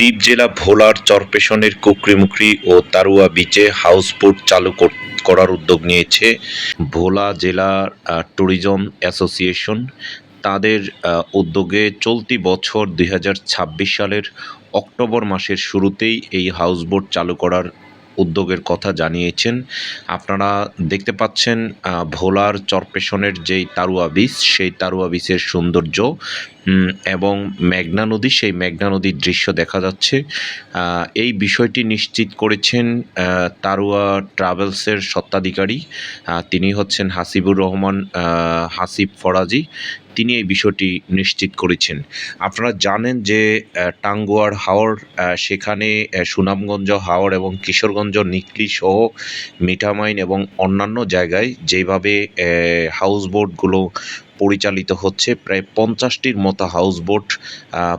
দ্বীপ জেলা ভোলার চরপেশনের কুকরিমুকরি ও তারুয়া বিচে হাউসবোট চালু করার উদ্যোগ নিয়েছে ভোলা জেলা ট্যুরিজম অ্যাসোসিয়েশন। তাদের উদ্যোগে চলতি বছর ২০২৬ সালের অক্টোবর মাসের শুরুতেই এই হাউসবোট চালু করার উদ্যোগের কথা জানিয়েছেন। আপনারা দেখতে পাচ্ছেন ভোলার চরপেশনের যেই তারুয়া বিচ, সেই তারুয়া বিচের সৌন্দর্য এবং মেঘনা নদী, সেই মেঘনা নদীর দৃশ্য দেখা যাচ্ছে। এই বিষয়টি নিশ্চিত করেছেন তারুয়া ট্রাভেলসের স্বত্বাধিকারী, তিনি হচ্ছেন হাসিবুর রহমান হাসিব ফরাজি। তিনি এই বিষয়টি নিশ্চিত করেছেন। আপনারা জানেন যে টাঙ্গুয়ার হাওর, সেখানে সুনামগঞ্জ হাওর এবং কিশোরগঞ্জ নিকলি সহ মিঠামাইন এবং অন্যান্য জায়গায় যেভাবে হাউসবোটগুলো পরিচালিত হচ্ছে, প্রায় ৫০টির মতো হাউসবোট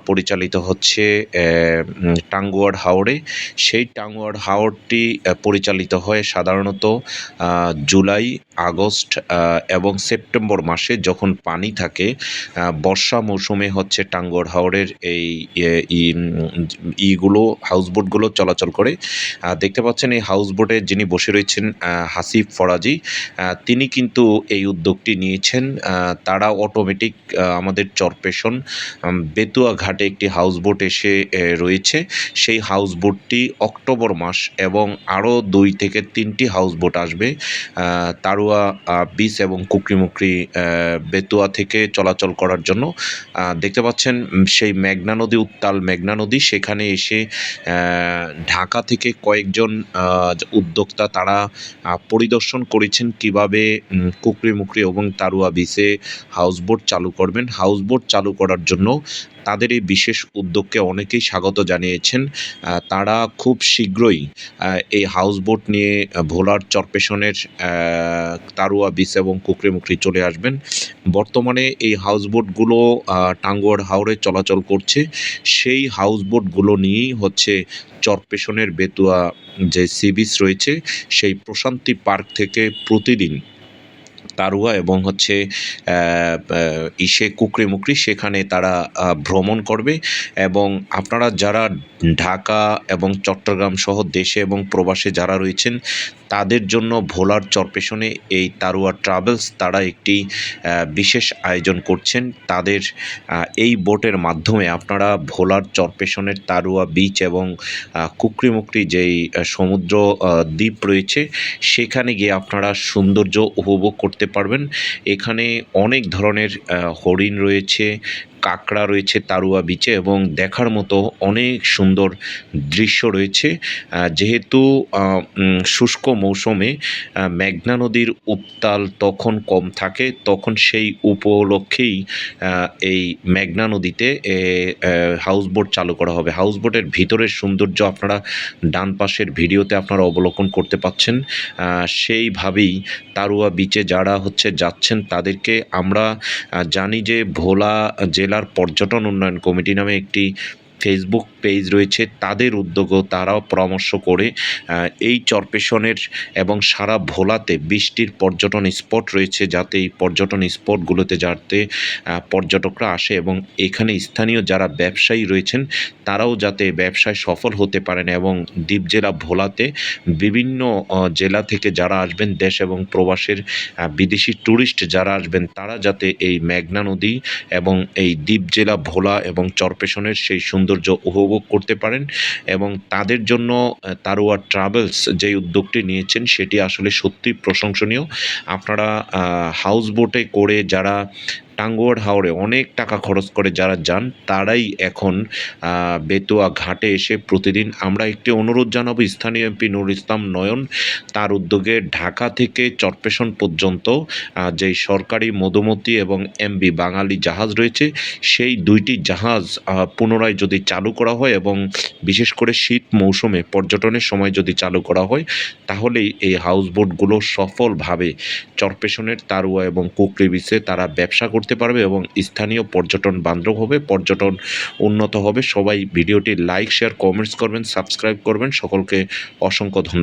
পরিচালিত হচ্ছে টাঙ্গুয়ার হাওরে। সেই টাঙ্গুয়ার হাওরটি পরিচালিত হয় সাধারণত জুলাই, আগস্ট এবং সেপ্টেম্বর মাসে যখন পানি থাকে। বর্ষা মৌসুমে হচ্ছে টাঙ্গুয়ার হাওরের এই হাউসবোটগুলো চলাচল করে। দেখতে পাচ্ছেন এই হাউসবোটে যিনি বসে রয়েছেন হাসিব ফরাজি, তিনি কিন্তু এই উদ্যোগটি নিয়েছেন। তারা অটোমেটিক আমাদের চরপেশন বেতুয়া ঘাটে একটি হাউসবোট এসে রয়েছে। সেই হাউসবোটটি অক্টোবর মাস এবং আরও ২ থেকে ৩টি হাউসবোট আসবে তারুয়া বিচ এবং কুকরিমুকরি বেতুয়া থেকে চলাচল করার জন্য। দেখতে পাচ্ছেন সেই মেঘনা নদী, উত্তাল মেঘনা নদী, সেখানে এসে ঢাকা থেকে কয়েকজন উদ্যোক্তা তারা পরিদর্শন করেছেন কিভাবে কুকরিমুকরি এবং তারুয়া বিচে হাউসবোট চালু করবেন। হাউসবোট চালু করার জন্য তাদের এই বিশেষ উদ্যোগকে অনেকেই স্বাগত জানিয়েছেন। তারা খুব শীঘ্রই এই হাউসবোট নিয়ে ভোলার চরপেশনের তারুয়া বিচ এবং কুকরিমুকরি চলে আসবেন। বর্তমানে এই হাউসবোটগুলো টাঙ্গুয়ার হাওরে চলাচল করছে। সেই হাউসবোটগুলো নিয়েই হচ্ছে চরপেশনের বেতুয়া যে সি বিচ রয়েছে, সেই প্রশান্তি পার্ক থেকে প্রতিদিন তারুয়া এবং হচ্ছে কুকরিমুকরি সেখানে তারা ভ্রমণ করবে। এবং আপনারা যারা ঢাকা এবং চট্টগ্রাম সহ দেশে এবং প্রবাসে যারা রয়েছেন, তাদের জন্য ভোলার চরপেশনে এই তারুয়া ট্রাভেলস তারা একটি বিশেষ আয়োজন করছেন। তাদের এই বোটের মাধ্যমে আপনারা ভোলার চরপেশনের তারুয়া বিচ এবং কুকরিমুকরি যেই সমুদ্র দ্বীপ রয়েছে, সেখানে গিয়ে আপনারা সৌন্দর্য উপভোগ করতে পারবেন। এখানে অনেক ধরনের হরিণ রয়েছে, কাঁকড়া রয়েছে তারুয়া বিচে এবং দেখার মতো অনেক সুন্দর দৃশ্য রয়েছে। যেহেতু শুষ্ক মৌসুমে মেঘনা নদীর উত্তাল তখন কম থাকে, তখন সেই উপলক্ষেই এই মেঘনা নদীতে হাউসবোট চালু করা হবে। হাউসবোটের ভিতরের সৌন্দর্য আপনারা ডান পাশের ভিডিওতে আপনারা অবলোকন করতে পাচ্ছেন। সেইভাবেই তারুয়া বিচে যারা যাচ্ছেন তাদেরকে আমরা জানি যে ভোলা জেলার পর্যটন উন্নয়ন কমিটি নামে একটি ফেসবুক পেজ রয়েছে। তাদের উদ্যোগও তারাও পরামর্শ করে এই চরপেশনের এবং সারা ভোলাতে ২০টির পর্যটন স্পট রয়েছে, যাতে এই পর্যটন স্পটগুলোতে যাতে পর্যটকরা আসে এবং এখানে স্থানীয় যারা ব্যবসায়ী রয়েছেন তারাও যাতে ব্যবসায় সফল হতে পারেন। এবং দ্বীপ জেলা ভোলাতে বিভিন্ন জেলা থেকে যারা আসবেন, দেশ এবং প্রবাসের বিদেশি ট্যুরিস্ট যারা আসবেন, তারা যাতে এই মেঘনা নদী এবং এই দ্বীপ জেলা ভোলা এবং চরপেশনের সেই সৌন্দর্য উপভোগ করতে পারেন। এবং তাদের জন্য তারুয়া ট্রাভেলস যেই উদ্যোগটি নিয়েছেন সেটি আসলে সত্যিই প্রশংসনীয়। আপনারা হাউসবোটে করে যারা টাঙ্গুয়ার হাওরে অনেক টাকা খরচ করে যারা যান, তারাই এখন বেতুয়া ঘাটে এসে প্রতিদিন, আমরা একটি অনুরোধ জানাবো স্থানীয় এমপি নুরুল ইসলাম নয়ন, তার উদ্যোগে ঢাকা থেকে চরপেশন পর্যন্ত যেই সরকারি মধুমতি এবং এমবি বাঙালি জাহাজ রয়েছে, সেই 2টি জাহাজ পুনরায় যদি চালু করা হয় এবং বিশেষ করে শীত মৌসুমে পর্যটনের সময় যদি চালু করা হয়, তাহলেই এই হাউসবোটগুলো সফলভাবে চরপেশনের তারুয়া এবং কুকরি বিচে তারা ব্যবসা করতে পারবে এবং স্থানীয় পর্যটন বান্ধব হবে, পর্যটন উন্নত হবে। সবাই ভিডিওটি লাইক, শেয়ার, কমেন্টস করবেন, সাবস্ক্রাইব করবেন। সকলকে অসংখ্য ধন্যবাদ।